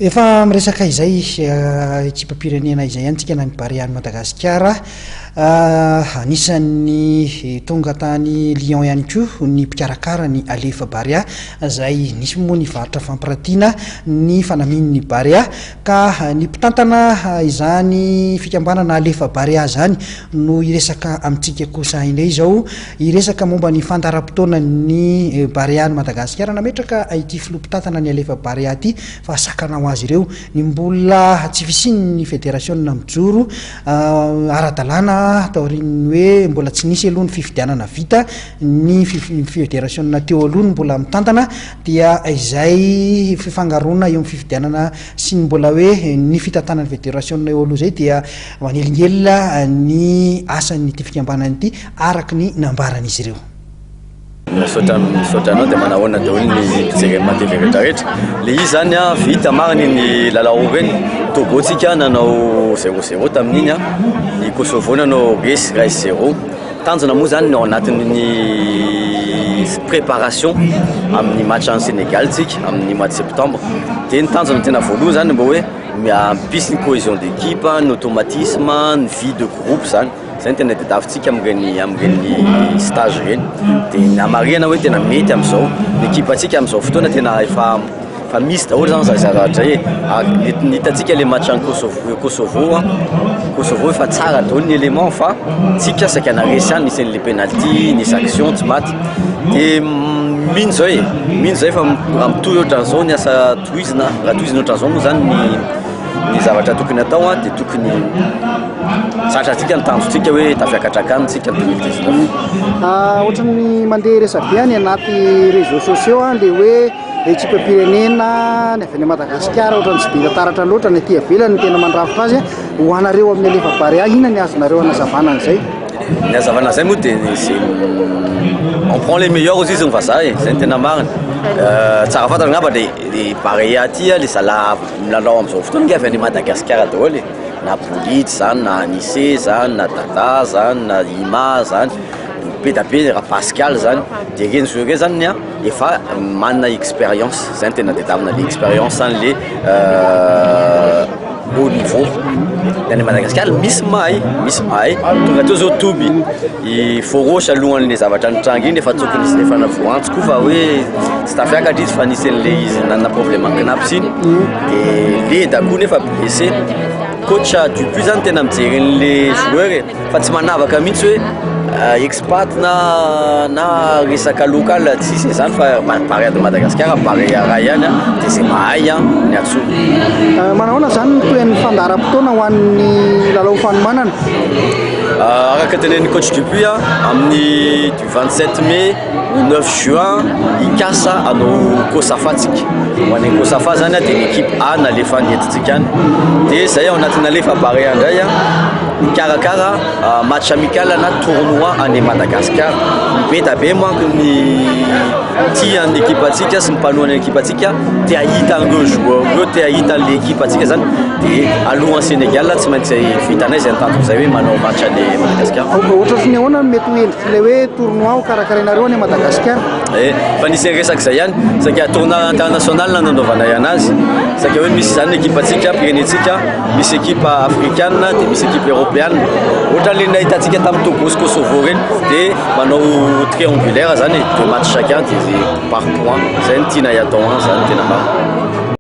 Efa miresaka izay ekipa pirenena izay antsika na ny Barea Madagasikara anisan'ny tonga tany Lyon ihany koa ny mpikarakara ny Alefa Barea izay nisy moa ny varitra fampirantiana ny fanamian'ny Barea ka ny mpitantana izany fikambanana Alefa Barea zany no iresaka amintsika kosa indray izao iresaka momba ny fandaharam-potoana ny Barea Madagasikara nametraka ity filompitantana ny Alefa Barea ty fa sakana ho azy ireo ny mbola tsy fisiny ny fédération mijoro ara-dalàna taoriny hoe mbola tsy nisy aloha ny fifidianana vita ny fédération teo aloha mbola mitantana dia izay fifangaroana eo amin'ny fifidianana sy mbola hoe ny fitantanany fédération eo aloha zay dia manelingelina ny asan'ity fikambanana ity araky ny nambaran'izy ireo. Misaotra anao dia manahoana daholo ny mpijery matevy rehetrarehetra. Le izy zany vita mariny ny lalao reny Togotsika nanao 0-0 tamin'iny ny Kosovo nanao resy 0. Tanjona moa zany ao anatin'ny préparation amin'ny match en Sénégal tsika amin'ny mois de septembre. Dia ny tanjona tena voalohany zany mba hoe mampisy ny cohésion d'équipe, ny automatisme, ny vie de groupe zany. Zany tena tadiavintsika amin'ireny stage reny. Dia namarihana hoe tena mety amin'izao ny équipe atsika amin'izao fotoana tena efa misy daholo zany zazaratra ny hitantsika le match en Kosovo efa tsara daholo ny élément fa tsika saika naresy any nisy le penalty nisy action tsy maty. Dia mino zao fa raha mitohy ohatran'izao ny asa tohizina raha tohizina ohatran'izao moa zany ny zavatra tokony atao dia tokony satratsika ny tanjotsika hoe tafiakatraka tsika ny 2019. Ohatran'ny mandeha resabe any anaty réseaux sociaux le hoe ekipa pirenena ny avy any Madagasikara ohatran'ny tsy be taratra loatra ny aty avelany tena mandrafitra azy ho anareo amin'ny Alefa Barea ina ny azonareo anazavana an'izay? Ny azavana zay moa dia on prend les meilleurs aussi izy ny vazaha zay ny tena marina. Tsara fantatra ngamba le Barea aty le zala milalao amin'izao fotoana nge avy any Madagasikara daholo na Bolity zany na Anissé zany na Dada zany na Ima zany be da be raha Pascal zany dia reny joueur zany efa manana expérience zany tena tadiavina le expérience zany le haut niveau. Any Madagasikara misy mahay tonga teo zao Toby Forosy alohan'le zavatra nitranga iny efa tokony efa navoantsiko fa hoe tsy tafiakatra izy fa nisy an'le izy nanana problème ankinaps iny dia Leda koa nefa blessé. Coach Dupuis zany tena mijery an'le joueur fa tsy manavaka mihitsy hoe expat na resaka local tsisy zany fa Barea de Madagasikara Barea raha ihany dia izay mahay ny atsony. Manahoana zany toen'ny fandaharam-potoana ho an'ny lalao fanomanana? Araka tenen'ny coach Dupuis amin'ny du 27 mai au 9 juin ikasa anao Kosafa tsika. Ho an'ny Kosafa zany dia l'équipe A nalefa nentintsika any. Dia zay ao anatin'ny Alefa Barea indray mikarakara match amical na tournoi any Madagasikara. Be da be manko ny tia ny équipe atsika sy mpanohany équipe atsika tia ahita an'ireo joueur ireo tia ahita l'équipe atsika zany dia alohan'ny Sénégal tsy maintsy vitanay zay nitantoko zay hoe manao match any Madagasikara. Ohatra sy ny ahoana mety ho endriky le hoe tournoi ho karakarainareo any Madagasikara? Fa nisy resaka zay ihany saika tournoi international nananaovanay anazy saika hoe misy zany équipe atsika pirenetsika misy équipe africaine dia misy équipe européenne. Ohatra le nahitantsika tamin'ny Togo sy Kosovo reny dia manao triangulaire zany 2 matchs chacun dia par point zay ny tiana atao zany tena marina.